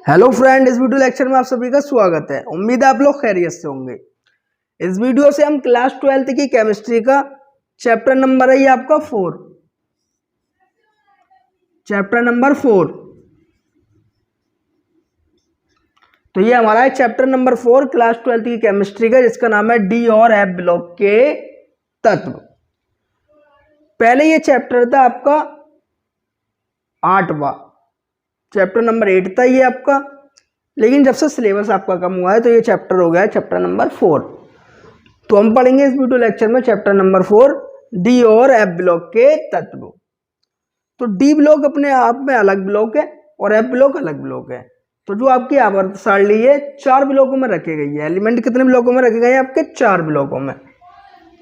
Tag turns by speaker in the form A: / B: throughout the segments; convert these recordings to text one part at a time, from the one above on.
A: Hello friend, इस video lecture में आप सभी का स्वागत है। उम्मीद है आप लोग खैरियत से होंगे। इस वीडियो से हम क्लास 12th की केमिस्ट्री का चैप्टर नंबर है ये आपका 4, चैप्टर नंबर 4। तो ये हमारा है चैप्टर नंबर 4 क्लास 12th की केमिस्ट्री का, जिसका नाम है डी और एफ ब्लॉक के तत्व। पहले ये चैप्टर था आपका 8वां, चैप्टर नंबर 8 था ये आपका, लेकिन जब से सिलेबस आपका कम हुआ है तो ये चैप्टर हो गया है चैप्टर नंबर 4। तो हम पढ़ेंगे इस वीडियो लेक्चर में चैप्टर नंबर 4 डी और एफ ब्लॉक के तत्व। तो डी ब्लॉक अपने आप में अलग ब्लॉक है और एफ ब्लॉक अलग ब्लॉक है। तो जो आपकी आवर्त सारणी है 4 ब्लॉकों में रखी गई है। एलिमेंट कितने ब्लॉकों में रखे गए हैं? आपके 4 ब्लॉकों में।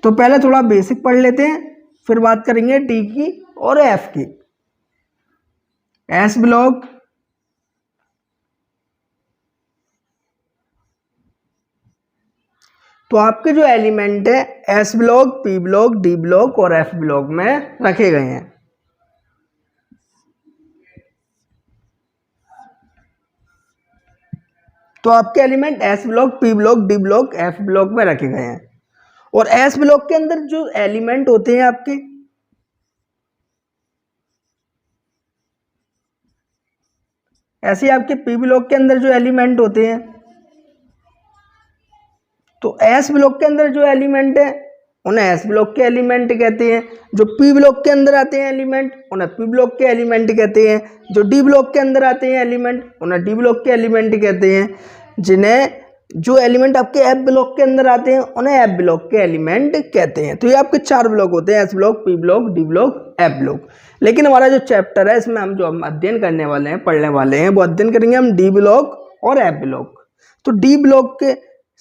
A: तो पहले थोड़ा बेसिक पढ़ लेते हैं, फिर बात करेंगे डी की और एफ की। एस ब्लॉक, तो आपके जो एलिमेंट है S block, P block, D block और एफ ब्लॉक में रखे गए हैं। तो आपके element S block, P block, D block, F block में रखे गए हैं। और एस ब्लॉक के अंदर जो एलिमेंट होते हैं आपके, ऐसे आपके पी ब्लॉक के अंदर जो एलिमेंट होते हैं, तो एस ब्लॉक के अंदर जो एलिमेंट है उन्हें एस ब्लॉक के एलिमेंट कहते हैं। जो पी ब्लॉक के अंदर आते हैं एलिमेंट उन्हें पी ब्लॉक के एलिमेंट कहते हैं। जो डी ब्लॉक के अंदर आते हैं एलिमेंट उन्हें डी ब्लॉक के एलिमेंट कहते हैं। जिन्हें जो एलिमेंट आपके एफ ब्लॉक के अंदर आते हैं उन्हें एफ ब्लॉक के एलिमेंट कहते हैं। तो ये आपके 4 ब्लॉक होते हैं, S block, P block, D block, F block. लेकिन हमारा जो चैप्टर है इसमें हम जो अध्ययन करने वाले हैं, पढ़ने वाले हैं, वो अध्ययन करेंगे हम डी ब्लॉक और एफ ब्लॉक। तो डी ब्लॉक के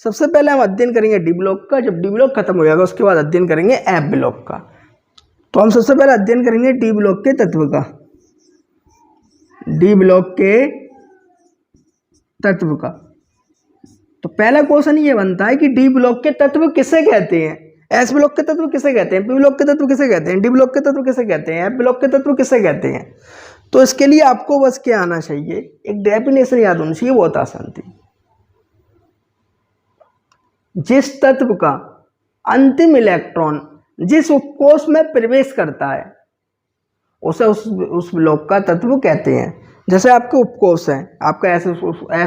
A: सबसे पहले हम अध्ययन करेंगे डी ब्लॉक का। जब डी ब्लॉक खत्म हो जाएगा उसके बाद अध्ययन करेंगे एफ ब्लॉक का। तो हम सबसे पहले अध्ययन करेंगे डी ब्लॉक के तत्व का। डी ब्लॉक के तत्व का तो पहला क्वेश्चन ये बनता है कि डी ब्लॉक के तत्व किसे कहते हैं? एस ब्लॉक के तत्व किसे कहते हैं? पी ब्लॉक के तत्व किसे कहते हैं? डी ब्लॉक के तत्व किसे कहते हैं? एफ ब्लॉक के तत्व किसे कहते हैं? तो इसके लिए आपको बस क्या आना चाहिए, एक डेफिनेशन याद होनी चाहिए, बहुत आसान थी। जिस तत्व का अंतिम इलेक्ट्रॉन जिस उपकोष में प्रवेश करता है उसे उस ब्लॉक का तत्व कहते हैं। जैसे आपके उपकोष है, आपका एस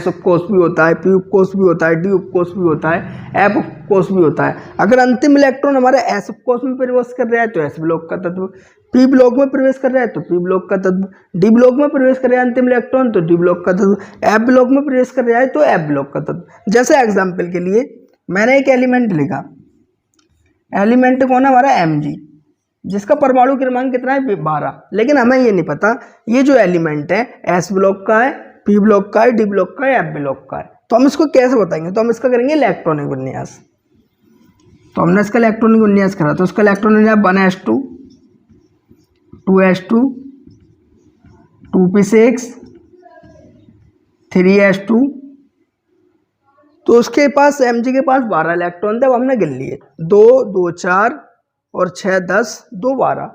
A: उपकोष भी होता है, पी उपकोष भी होता है, डी उपकोष भी होता है, एफ उपकोष भी होता है। अगर अंतिम इलेक्ट्रॉन हमारे एस उपकोष में प्रवेश कर रहा है तो एस ब्लॉक का तत्व, पी ब्लॉक में प्रवेश कर रहा है तो पी ब्लॉक का तत्व, डी ब्लॉक में प्रवेश कर रहा है अंतिम इलेक्ट्रॉन तो डी ब्लॉक का तत्व, एफ ब्लॉक में प्रवेश कर रहा है तो एफ ब्लॉक का तत्व। जैसे एग्जाम्पल के लिए मैंने एक एलिमेंट लिखा, एलिमेंट कौन है हमारा? Mg, जिसका परमाणु क्रमांक कितना है? 12। लेकिन हमें ये नहीं पता ये जो एलिमेंट है एस ब्लॉक का है, पी ब्लॉक का है, डी ब्लॉक का है, एफ ब्लॉक का है। तो हम इसको कैसे बताएंगे? तो हम इसका करेंगे इलेक्ट्रॉनिक विन्यास। तो हमने इसका इलेक्ट्रॉनिक विन्यास करा, तो इसका इलेक्ट्रॉनिक विन्यास 1s2, 2s2, 2p6, 3s2। तो उसके पास Mg के पास 12 इलेक्ट्रॉन थे, अब हमने गिन लिए 2, 2, 4 और 6, 10, 2, 12।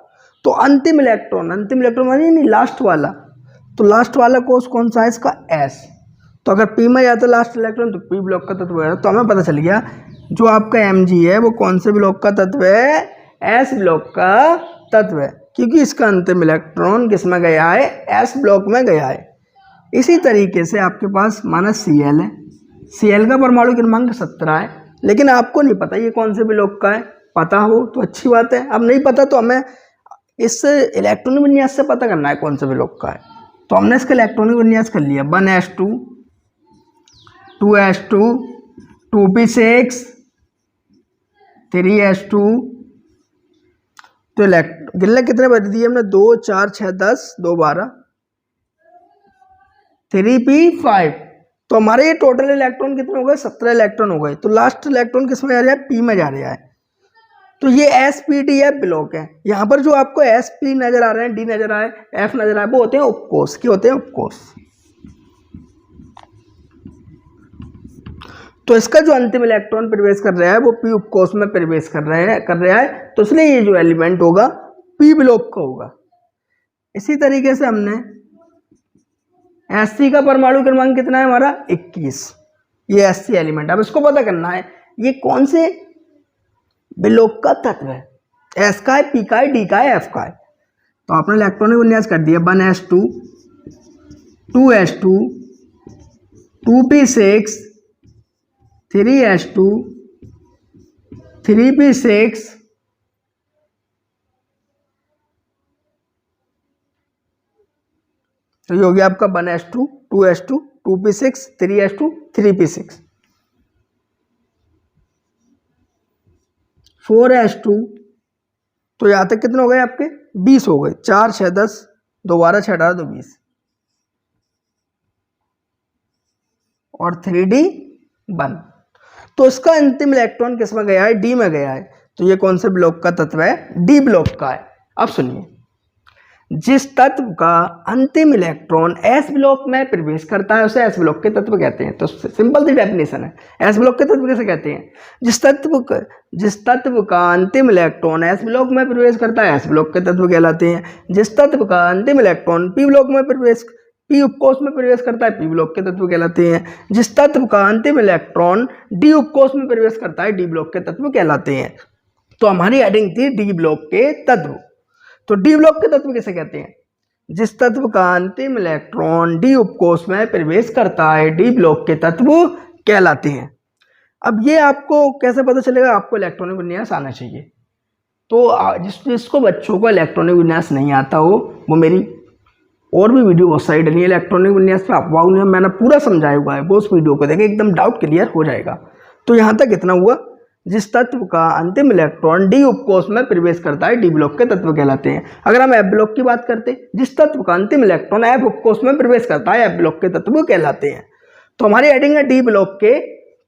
A: तो अंतिम इलेक्ट्रॉन मानी नहीं, लास्ट वाला। तो लास्ट वाला कोष कौन सा है इसका? S। तो अगर P में जाता लास्ट इलेक्ट्रॉन तो P ब्लॉक का तत्व है। तो हमें पता चल गया जो आपका Mg है वो कौन से ब्लॉक का तत्व है? S ब्लॉक का तत्व है, क्योंकि इसका अंतिम इलेक्ट्रॉन किस में गया है? S ब्लॉक में गया है। इसी तरीके से आपके पास माना Cl है, Cl का परमाणु क्रमांक 17 है, लेकिन आपको नहीं पता ये कौन से ब्लॉक का है। पता हो तो अच्छी बात है, अब नहीं पता तो हमें इस इलेक्ट्रॉनिक विन्यास से पता करना है कौन से ब्लॉक का है। तो हमने इसका इलेक्ट्रॉनिक विन्यास कर लिया, 1s2, 2s2, 2p6, 3s2। तो गिल्ले कितने बच दिए हमने? 2, 4, 6, 10, 2, 12, 3p5। तो हमारे ये टोटल इलेक्ट्रॉन कितने हो गए? 17 इलेक्ट्रॉन हो गए। तो लास्ट इलेक्ट्रॉन किस में जा रहा है? पी में जा रहा है। तो ये SPDF ब्लॉक है। यहाँ पर जो आपको SP नजर आ रहे हैं, डी नजर आए, F नजर आए, वो होते हैं उपकोष। क्या होते हैं? उपकोष। तो इसका जो अंतिम इलेक्ट्रॉन प्रवेश कर रहा है वो P उपकोष में प्रवेश कर रहा है। तो इसलिए ये जो एलिमेंट होगा P ब्लॉक का होगा। इसी तरीके से हमने Hc का परमाणु क्रमांक कितना है हमारा 21। ये Hc एलिमेंट। अब इसको पता करना है ये कौन से विलोप का तत्व है, S का है, P का है, D का है, F का है। तो आपने इलेक्ट्रॉनिक विन्यास कर दिया 1s2 2s2 2p6 3s2 3p6 तो ये हो गया आपका 1s2 2s2 2p6 3s2 3p6 4s2 तो यहाँ तक कितने हो गए आपके 20 हो गए। 4 6 10 2 12 6 18 2 20 और 3d1। तो इसका अंतिम इलेक्ट्रॉन किस में गया है, डी में गया है। तो ये कौन से ब्लॉक का तत्व है, डी ब्लॉक का है। अब सुनिए, जिस तत्व का अंतिम इलेक्ट्रॉन एस ब्लॉक में प्रवेश करता है उसे एस ब्लॉक के तत्व कहते हैं। तो सिंपल सी डेफिनेशन है, एस ब्लॉक के तत्व कैसे कहते हैं, जिस तत्व का अंतिम इलेक्ट्रॉन एस ब्लॉक में प्रवेश करता है एस ब्लॉक के तत्व कहलाते हैं। जिस तत्व का अंतिम इलेक्ट्रॉन पी ब्लॉक में प्रवेश पी उपकोष में प्रवेश करता है पी ब्लॉक के तत्व कहलाते हैं। जिस तत्व का अंतिम इलेक्ट्रॉन डी उपकोष में प्रवेश करता है डी ब्लॉक के तत्व कहलाते हैं। तो हमारी हेडिंग थी डी ब्लॉक के तत्व। तो डी ब्लॉक के तत्व किसे कहते हैं, जिस तत्व का अंतिम इलेक्ट्रॉन डी उपकोष में प्रवेश करता है डी ब्लॉक के तत्व कहलाते हैं। अब ये आपको कैसे पता चलेगा, आपको इलेक्ट्रॉनिक विन्यास आना चाहिए। तो जिसको बच्चों को इलेक्ट्रॉनिक विन्यास नहीं आता हो वो मेरी और भी वीडियो बहुत सारी डली है इलेक्ट्रॉनिक विन्यास पे, अफवाह ने मैंने पूरा समझाया हुआ है, वो उस वीडियो को देखें, एकदम डाउट क्लियर हो जाएगा। तो यहाँ तक इतना हुआ, जिस तत्व का अंतिम इलेक्ट्रॉन डी उपकोष में प्रवेश करता है डी ब्लॉक के तत्व कहलाते हैं। अगर हम एफ ब्लॉक की बात करते हैं, जिस तत्व का अंतिम इलेक्ट्रॉन एफ उपकोष में प्रवेश करता है एफ ब्लॉक के तत्व कहलाते हैं। तो हमारी हेडिंग है डी ब्लॉक के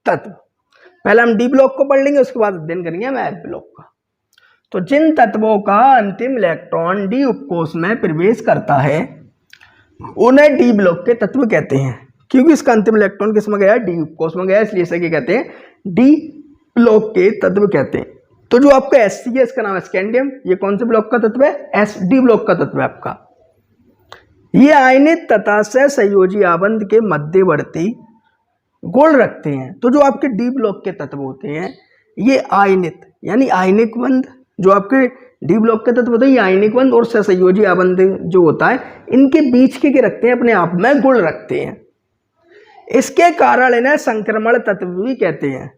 A: तत्व। पहले हम डी ब्लॉक को पढ़ लेंगे, उसके बाद अध्ययन करेंगे हम एफ ब्लॉक का। तो जिन तत्वों का अंतिम इलेक्ट्रॉन डी उपकोष में प्रवेश करता है उन्हें डी ब्लॉक के तत्व कहते हैं, क्योंकि इसका अंतिम इलेक्ट्रॉन किस में गया, डी उपकोष में गया, इसलिए इसे क्या कहते हैं, डी ब्लॉक के तत्व कहते हैं। तो जो आपका एस सी है इसका नाम है स्कैंडियम, ये कौन से ब्लॉक का तत्व है, एस डी ब्लॉक का तत्व है आपका। ये आयनित तथा सहसंयोजी आबंध के मध्यवर्ती गुण रखते हैं। तो जो आपके डी ब्लॉक के तत्व होते हैं ये आयनित यानी आयनिक बंध, जो आपके डी ब्लॉक के तत्व होते हैं ये आयनिक बंध और सहसंयोजी आबंध जो होता है इनके बीच के रखते हैं, अपने आप में गुण रखते हैं। इसके कारण इन्हें संक्रमण तत्व भी कहते हैं।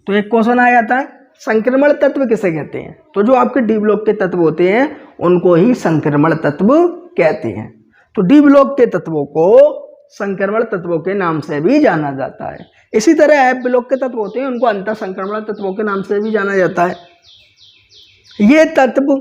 A: तो एक क्वेश्चन आ जाता है, संक्रमण तत्व किसे कहते हैं। तो जो आपके डी ब्लॉक के तत्व होते हैं उनको ही संक्रमण तत्व कहते हैं। तो डी ब्लॉक के तत्वों को संक्रमण तत्वों के नाम से भी जाना जाता है। इसी तरह एफ ब्लॉक के तत्व होते हैं उनको अंतर संक्रमण तत्वों के नाम से भी जाना जाता है। ये तत्व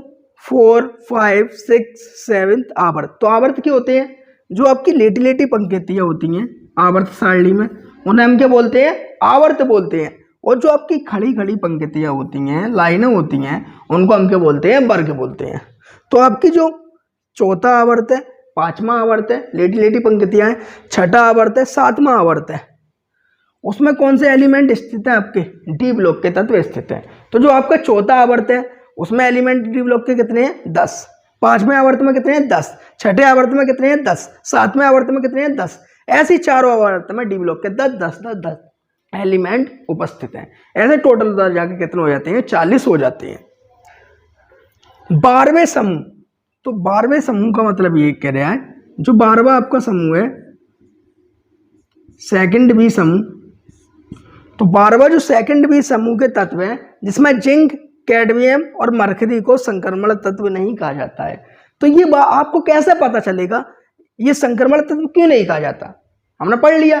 A: 4, 5, 6, 7 आवर्त। तो आवर्त क्या होते हैं, जो आपकी लेटी लेटी पंक्तियां होती हैं आवर्त सारणी में उन्हें हम क्या बोलते हैं, आवर्त बोलते हैं। और जो आपकी खड़ी खड़ी पंक्तियां होती हैं, लाइनें होती हैं, उनको हम क्या बोलते हैं, वर्ग बोलते हैं। तो आपकी जो चौथा आवर्त है, पांचवा आवर्त है, लेटी लेटी पंक्तियां हैं, छठा आवर्त है, सातवां आवर्त है, उसमें कौन से एलिमेंट स्थित है, आपके डी ब्लॉक के तत्व स्थित है। तो जो आपका चौथा आवर्त है उसमें एलिमेंट डी ब्लॉक के कितने हैं, 10। पांचवें आवर्त में कितने हैं, 10। छठे आवर्त में कितने हैं, 10। सातवें आवर्त में कितने हैं, 10। ऐसे चारों आवर्त में डी ब्लॉक के 10 10 10 10 एलिमेंट उपस्थित हैं। ऐसे टोटल जाके कितने हो जाते हैं, 40 हो जाते हैं। 12वें समूह, तो 12वें समूह का मतलब ये कह रहा है, जो 12वां आपका समूह है सेकंड बी समूह, तो 12वां जो सेकंड बी समूह के तत्व है जिसमें जिंक, कैडमियम और मरकरी को संक्रमण तत्व नहीं कहा जाता है। तो ये आपको कैसे पता चलेगा ये संक्रमण तत्व क्यों नहीं कहा जाता। हमने पढ़ लिया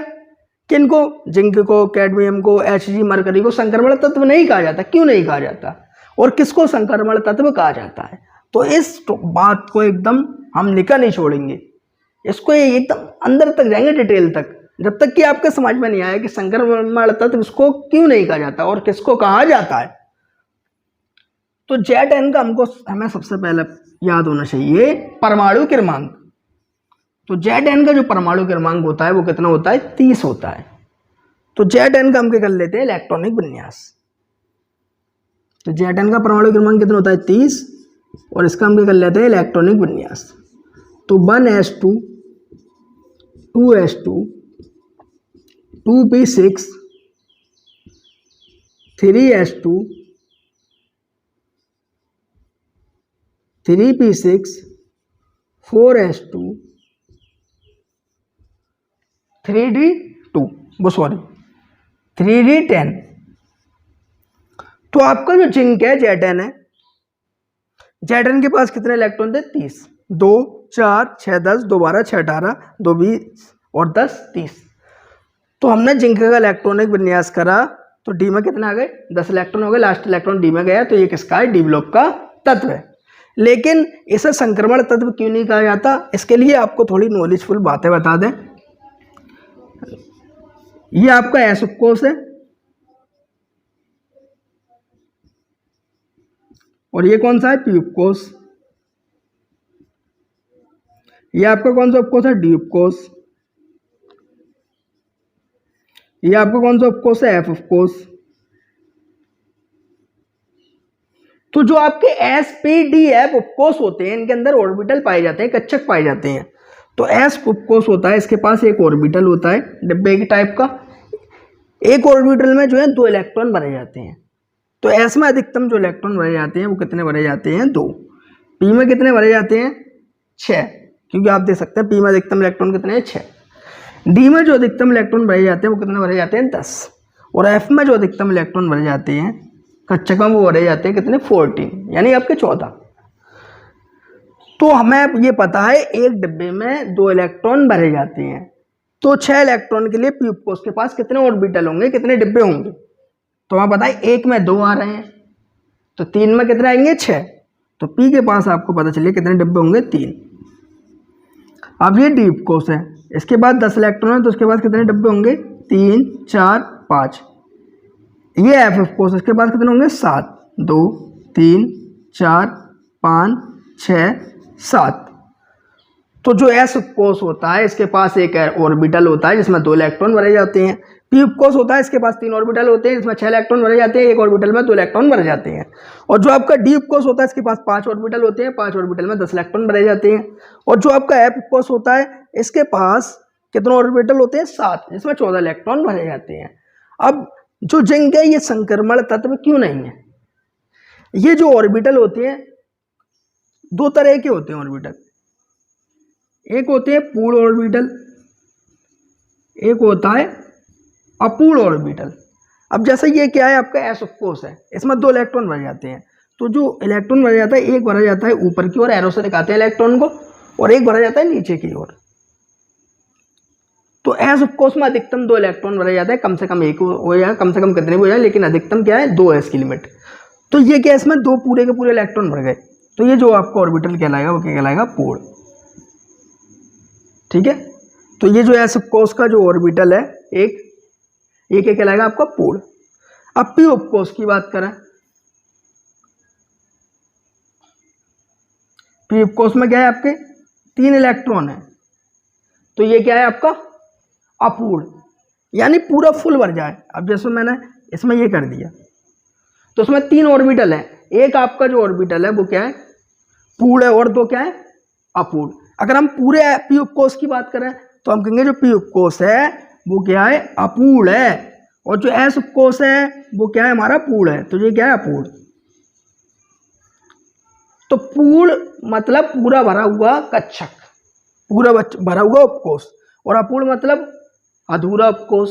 A: किनको, जिंक को, कैडमियम को, Hg, मरकरी को संक्रमण तत्व नहीं कहा जाता। क्यों नहीं कहा जाता और किसको संक्रमण तत्व कहा जाता है। तो इस बात को एकदम हम लिखा नहीं छोड़ेंगे, इसको एकदम अंदर तक जाएंगे, डिटेल तक, जब तक कि आपके समझ में नहीं आया कि संक्रमण तत्व इसको क्यों नहीं कहा जाता और किसको कहा जाता है। तो Zn का हमें सबसे पहले याद होना चाहिए परमाणु क्रमांक। तो Zn का जो परमाणु क्रमांक होता है वो कितना होता है, 30 होता है। तो Zn का हम क्या कर लेते हैं, इलेक्ट्रॉनिक विन्यास। तो Zn का परमाणु क्रमांक कितना होता है, 30, और इसका हम क्या कर लेते हैं, इलेक्ट्रॉनिक विन्यास। तो 1s2 2s2 2p6 3s2 3p6 4s2 3d2 वो सॉरी 3d10। तो आपका जो जिंक है Zn है, Zn के पास कितने इलेक्ट्रॉन थे? 30। 2 4 6 10 2 12 6 18 2 20 और 10 30। तो हमने जिंक का इलेक्ट्रॉनिक विन्यास करा तो डी में कितने आ गए? 10 इलेक्ट्रॉन हो गए। लास्ट इलेक्ट्रॉन डी में गया तो ये किसका है? डी ब्लॉक का तत्व है। लेकिन इसे संक्रमण तत्व क्यों नहीं कहा जाता? इसके लिए आपको थोड़ी नॉलेजफुल बातें बता दें। ये आपका एस उपकोष है और ये कौन सा है? पी उपकोष। ये आपका कौन सा उपकोष है? डी उपकोष। ये आपका कौन सा उपकोष है? एफ उपकोष। तो जो आपके एस पी डी एफ उपकोष होते हैं इनके अंदर ऑर्बिटल पाए जाते हैं, कक्षक पाए जाते हैं। तो एस उपकोष होता है, इसके पास एक ऑर्बिटल होता है डिब्बे के टाइप का। एक ऑर्बिटल में जो है 2 इलेक्ट्रॉन भरे जाते हैं। तो एस में अधिकतम जो इलेक्ट्रॉन भरे जाते हैं वो कितने भरे जाते हैं? 2। पी में कितने भरे जाते हैं? 6, क्योंकि आप देख सकते हैं पी में अधिकतम इलेक्ट्रॉन कितने हैं? 6। डी में जो अधिकतम इलेक्ट्रॉन भरे जाते हैं वो कितने भरे जाते हैं? 10। और एफ में जो अधिकतम इलेक्ट्रॉन भरे जाते हैं कक्षक में वो भरे जाते हैं कितने? 14, यानी आपके 14। तो हमें ये पता है एक डिब्बे में 2 इलेक्ट्रॉन भरे जाते हैं, तो 6 इलेक्ट्रॉन के लिए पी उपकोष के पास कितने ऑर्बिटल होंगे, कितने डिब्बे होंगे? तो हमें पता है एक में 2 आ रहे हैं, तो 3 में कितने आएंगे? 6। तो पी के पास आपको पता चलिए कितने डिब्बे होंगे? 3। अब ये डी उपकोष है, इसके बाद 10 इलेक्ट्रॉन है तो उसके बाद कितने डिब्बे होंगे? 3 4 5। ये एफ उपकोष, इसके बाद कितने होंगे? 7। 2 3 4 5 6 7। तो जो एस उपकोष होता है इसके पास एक ऑर्बिटल होता है जिसमें 2 इलेक्ट्रॉन भरे जाते हैं। पी उपकोष होता है इसके पास 3 ऑर्बिटल होते हैं जिसमें 6 इलेक्ट्रॉन भरे जाते हैं, एक ऑर्बिटल में 2 इलेक्ट्रॉन भरे जाते हैं। और जो आपका डी उपकोष होता है इसके पास 5 ऑर्बिटल होते हैं, 5 ऑर्बिटल में 10 इलेक्ट्रॉन भरे जाते हैं। और जो आपका एफ उपकोष होता है इसके पास कितने ऑर्बिटल होते हैं? 7, जिसमें 14 इलेक्ट्रॉन भरे जाते हैं। अब जो जिंक है ये संक्रमण तत्व क्यों नहीं है? ये जो ऑर्बिटल होते हैं 2 तरह के होते हैं ऑर्बिटल। एक होते हैं पूर्ण ऑर्बिटल, एक होता है अपूर्ण ऑर्बिटल। अब जैसे ये क्या है? आपका एस उपकोष है, इसमें 2 इलेक्ट्रॉन भरे जाते हैं। तो जो इलेक्ट्रॉन भरा जाता है एक भरा जाता है ऊपर की ओर, एरो से दिखाते हैं इलेक्ट्रॉन को, और एक भरा जाता है नीचे की ओर। तो एस उपकोष में अधिकतम 2 इलेक्ट्रॉन भरे जाते हैं, कम से कम एक हो जाए, कम से कम कितने हो जाए, लेकिन अधिकतम क्या है? 2 है इसकी लिमिट। तो ये क्या, इसमें 2 पूरे के पूरे इलेक्ट्रॉन भर गए, तो ये जो आपका ऑर्बिटल कहलाएगा वो क्या कहलाएगा? पूर्ण। ठीक है, तो ये जो एस उपकोष का जो ऑर्बिटल है एक, ये क्या कहलाएगा? आपका पूर्ण। अब पी उपकोष की बात करें, पी उपकोष में क्या है? आपके 3 इलेक्ट्रॉन है, तो ये क्या है? आपका अपूर्ण, यानी पूरा फुल भर जाए। अब जैसे मैंने इसमें ये कर दिया तो उसमें 3 ऑर्बिटल है, एक आपका जो ऑर्बिटल है वो क्या है? पूर्ण है, और 2 क्या है? अपूर्ण। अगर हम पूरे पी उपकोष की बात करें तो हम कहेंगे जो पी उपकोष है वो क्या है? अपूर्ण है, और जो एस उपकोष है वो क्या है? हमारा पूर्ण है, तो ये क्या है? अपूर्ण। तो पूर्ण मतलब पूरा भरा हुआ कक्षक, पूरा भरा हुआ उपकोष, और अपूर्ण मतलब अधूरा उपकोष।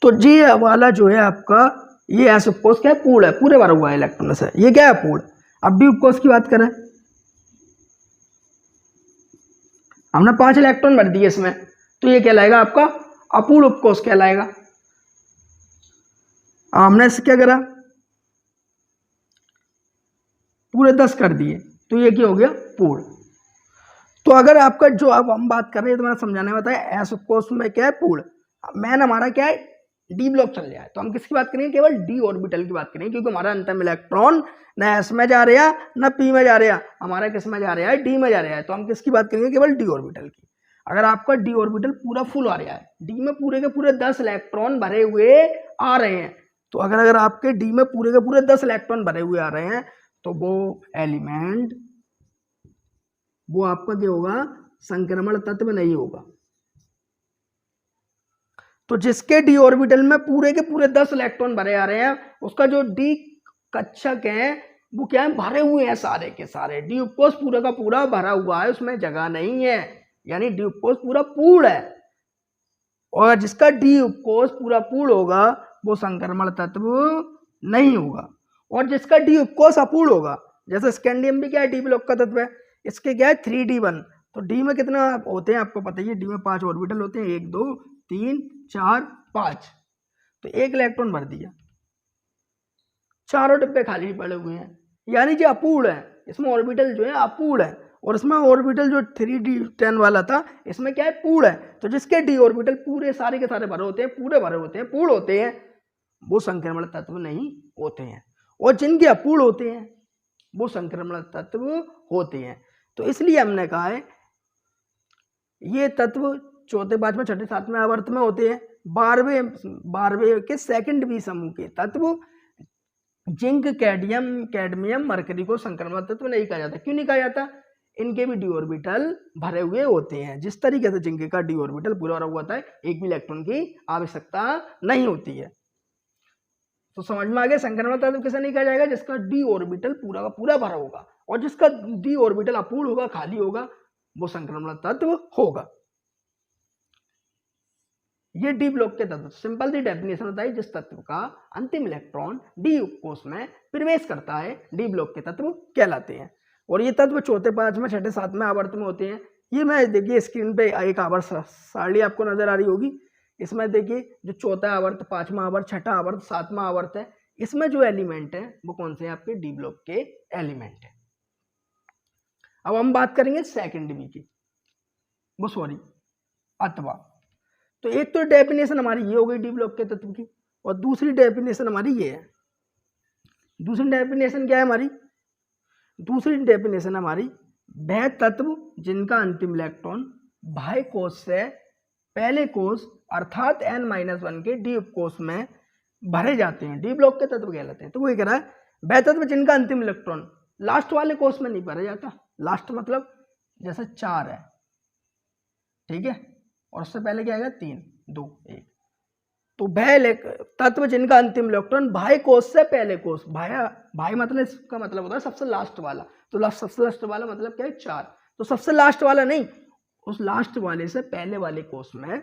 A: तो ये वाला जो है आपका ये एस उपकोष क्या है? पूर्ण है, पूरे भरा हुआ है इलेक्ट्रॉन से, ये क्या है? अपूर्ण। अब डी उपकोष की बात करें, हमने 5 इलेक्ट्रॉन भर दिए इसमें, तो ये कहलाएगा आपका अपूर्ण उपकोष कहलाएगा। हमने इससे क्या करा? पूरे 10 कर दिए, तो ये क्या हो गया? पूर्ण। तो अगर आपका जो अब हम बात कर रहे हैं तो मैंने समझाने में बताया एस उपकोष में क्या है? पूर्ण। मैन हमारा क्या है? डी ब्लॉक चल जाए तो हम किसकी बात करेंगे? केवल डी ऑर्बिटल की बात करेंगे, क्योंकि हमारा अंतिम इलेक्ट्रॉन न एस में जा रहा न पी में जा रहा, हमारा किस में जा रहा है? डी में जा रहा है। तो हम किसकी बात करेंगे? केवल डी ऑर्बिटल की। अगर आपका डी ऑर्बिटल पूरा फुल आ रहा है, डी में पूरे के पूरे 10 इलेक्ट्रॉन भरे हुए आ रहे हैं, तो अगर आपके डी में पूरे के पूरे 10 इलेक्ट्रॉन भरे हुए आ रहे हैं तो वो एलिमेंट, वो आपका क्या होगा? संक्रमण तत्व नहीं होगा। तो जिसके डी ऑर्बिटल में पूरे के पूरे 10 इलेक्ट्रॉन भरे आ रहे हैं, उसका जो डी कक्षक है वो क्या है, भरे हुए हैं सारे के सारे। डी उपकोष पूरा का पूरा भरा हुआ है, उसमें जगह नहीं है, यानी डी उपकोष पूरा पूर्ण है। और जिसका डी उपकोष पूरा पूर्ण होगा वो संक्रमण तत्व नहीं होगा। और जिसका डी उपकोष अपूर्ण होगा, जैसे स्कैंडियम भी क्या है, डी ब्लॉक का तत्व है, इसके क्या है 3d1। तो डी में कितना होते हैं आपको पता ही है, डी में 5 ऑर्बिटल होते हैं, 1 2 3 4 5। तो 1 इलेक्ट्रॉन भर दिया, चारों डिब्बे खाली पड़े हुए हैं, यानी जो अपूर्ण है, इसमें ऑर्बिटल जो है अपूर्ण है। और इसमें ऑर्बिटल जो 3d10 वाला था, इसमें क्या है पूर्ण है। तो जिसके डी ऑर्बिटल पूरे सारे के सारे भरे होते हैं, पूरे भरे होते हैं, पूर्ण होते हैं, वो संक्रमण तत्व नहीं होते हैं। और जिनके अपूर्ण होते हैं वो संक्रमण तत्व होते हैं। तो इसलिए हमने कहा है ये तत्व चौथे, पांचवें, छठे, सातवें आवर्त में होते हैं। 12वें के सेकंड बी समूह के तत्व जिंक, कैडमियम, मरकरी को संक्रमण तत्व नहीं कहा जाता। क्यों नहीं कहा जाता? इनके भी डी ऑर्बिटल भरे हुए होते हैं। जिस तरीके से जिंक का डी ऑर्बिटल पूरा भरा हुआ था, एक भी इलेक्ट्रॉन की आवश्यकता नहीं होती है। तो समझ में आ गया, संक्रमण तत्व किसे नहीं कहा जाएगा? जिसका डी ऑर्बिटल पूरा का पूरा भरा होगा। और जिसका डी ऑर्बिटल अपूर्ण होगा, खाली होगा, वो संक्रमण तत्व होगा। ये डी ब्लॉक के तत्व, सिंपल सी डेफिनेशन होता है, जिस तत्व का अंतिम इलेक्ट्रॉन डी उपकोष में प्रवेश करता है, डी ब्लॉक के तत्व कहलाते हैं। और ये तत्व चौथे, पांचवें, छठे, सातवें आवर्त में होते हैं। ये मैं देखिए स्क्रीन पे एक आवर्त सारणी आपको नजर आ रही होगी। इसमें देखिए जो चौथा आवर्त, पांचवा आवर्त, छठा आवर्त, सातवां आवर्त है, इसमें जो एलिमेंट है वो कौन से हैं? आपके डी ब्लॉक के एलिमेंट है। अब हम बात करेंगे सेकंड बी की, वो सॉरी अथवा। तो एक तो डेफिनेशन हमारी ये हो गई डी ब्लॉक के तत्व की, और दूसरी डेफिनेशन हमारी ये है। दूसरी डेफिनेशन क्या है हमारी? दूसरी डेफिनेशन हमारी वह तत्व जिनका अंतिम इलेक्ट्रॉन बाह्य कोश से पहले कोश अर्थात n-1 के डी उपकोष में भरे जाते हैं, डी ब्लॉक के तत्व कहलाते हैं। तो वो कह रहा है वह तत्व जिनका अंतिम इलेक्ट्रॉन लास्ट वाले कोश में नहीं भरा जाता। लास्ट मतलब जैसे 4 है, ठीक है, और उससे पहले क्या आएगा? 3 2 1। तो वह तत्व जिनका अंतिम इलेक्ट्रॉन बाह्य कोश से पहले कोश, बाह्य मतलब इसका मतलब होता है सबसे लास्ट वाला। तो सबसे लास्ट वाला मतलब क्या है? 4। तो सबसे लास्ट वाला नहीं, उस लास्ट वाले से पहले वाले कोश में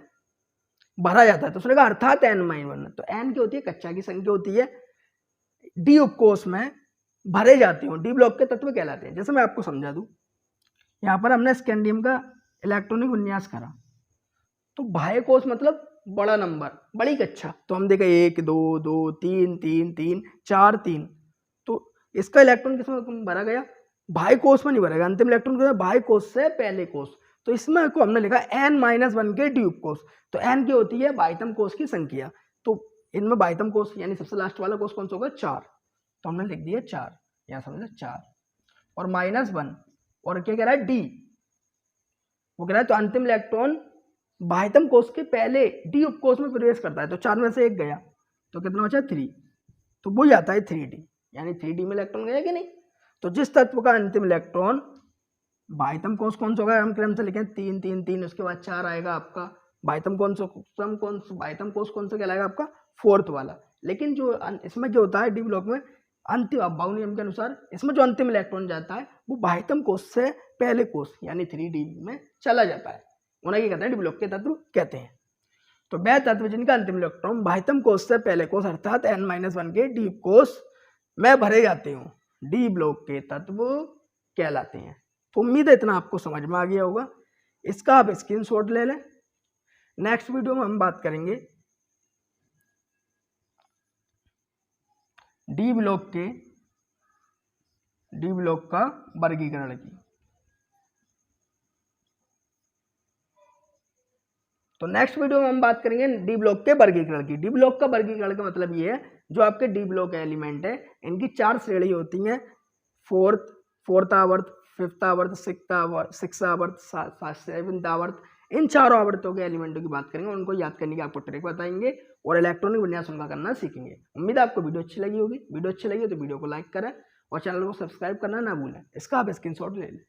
A: भरा जाता है। तो उसने कहा अर्थात n-1। तो n की होती है कक्षा की संख्या होती है, डी उपकोष में भरे जाते हो, डी ब्लॉक के तत्व कहलाते हैं। जैसे मैं आपको समझा दूं, यहाँ पर हमने स्कैंडियम का इलेक्ट्रॉनिक विन्यास करा, तो बाह्य कोश मतलब बड़ा नंबर, बड़ी कक्षा। तो हम देखें 1 2 2 3 3 3 4 3। तो इसका इलेक्ट्रॉन किसमें भरा गया? बाह्य कोश में नहीं भरेगा। अंतिम इलेक्ट्रॉन किसमें? बाह्य कोश से पहले कोश। तो इसमें को हमने लिखा n-1 के डी उपकोष। तो n की होती है बाह्यतम कोश की संख्या। तो इनमें बाह्यतम कोश यानी सबसे लास्ट वाला कोश कौन सा होगा? 4। तो हमने लिख दिया 4, यहाँ समझे 4 और -1। और क्या कह रहा है? डी, वो कह रहा है तो अंतिम इलेक्ट्रॉन बाह्यतम कोश के पहले डी उपकोष में प्रवेश करता है। तो 4 में से 1 गया, तो कितना बचा? 3। तो वो जाता है 3d, यानी 3d में इलेक्ट्रॉन गया कि नहीं? तो जिस तत्व का अंतिम इलेक्ट्रॉन बाह्यतम कोश कौन सा होगा? हम क्रम से लिखें 3 3 3, उसके बाद 4 आएगा आपका बाह्यतम बाह्यतम कोश कौन सा कहलाएगा? आपका 4th वाला। लेकिन जो इसमें क्या होता है डी ब्लॉक में, अंतिम अबाउ नियम के अनुसार इसमें जो अंतिम इलेक्ट्रॉन जाता है वो बाह्यतम कोश से पहले कोश यानी 3d में चला जाता है। उन्हें क्या कहते हैं? डी ब्लॉक के तत्व कहते हैं। तो वह तत्व जिनका अंतिम इलेक्ट्रॉन बाह्यतम कोश से पहले कोश अर्थात n-1 के डी कोश में भरे जाते हो, डी ब्लॉक के तत्व कहलाते हैं। तो उम्मीद है इतना आपको समझ में आ गया होगा। इसका आप स्क्रीनशॉट ले लें। नेक्स्ट वीडियो में हम बात करेंगे डी ब्लॉक का वर्गीकरण की। तो नेक्स्ट वीडियो में हम बात करेंगे डी ब्लॉक के वर्गीकरण की। डी ब्लॉक का वर्गीकरण का मतलब ये है, जो आपके डी ब्लॉक एलिमेंट है इनकी 4 श्रेणी होती हैं, 4th आवर्त, 5th आवर्त, 6th आवर्त, 7th आवर्त। इन चारों आवर्तों के एलिमेंटों की बात करेंगे, उनको याद करने की आपको ट्रिक बताएंगे और इलेक्ट्रॉनिक विन्यास उनका करना सीखेंगे। उम्मीद है आपको वीडियो अच्छी लगी होगी। वीडियो अच्छी लगी तो वीडियो को लाइक करें और चैनल को सब्सक्राइब करना ना भूलें। इसका आप स्क्रीनशॉट ले लें।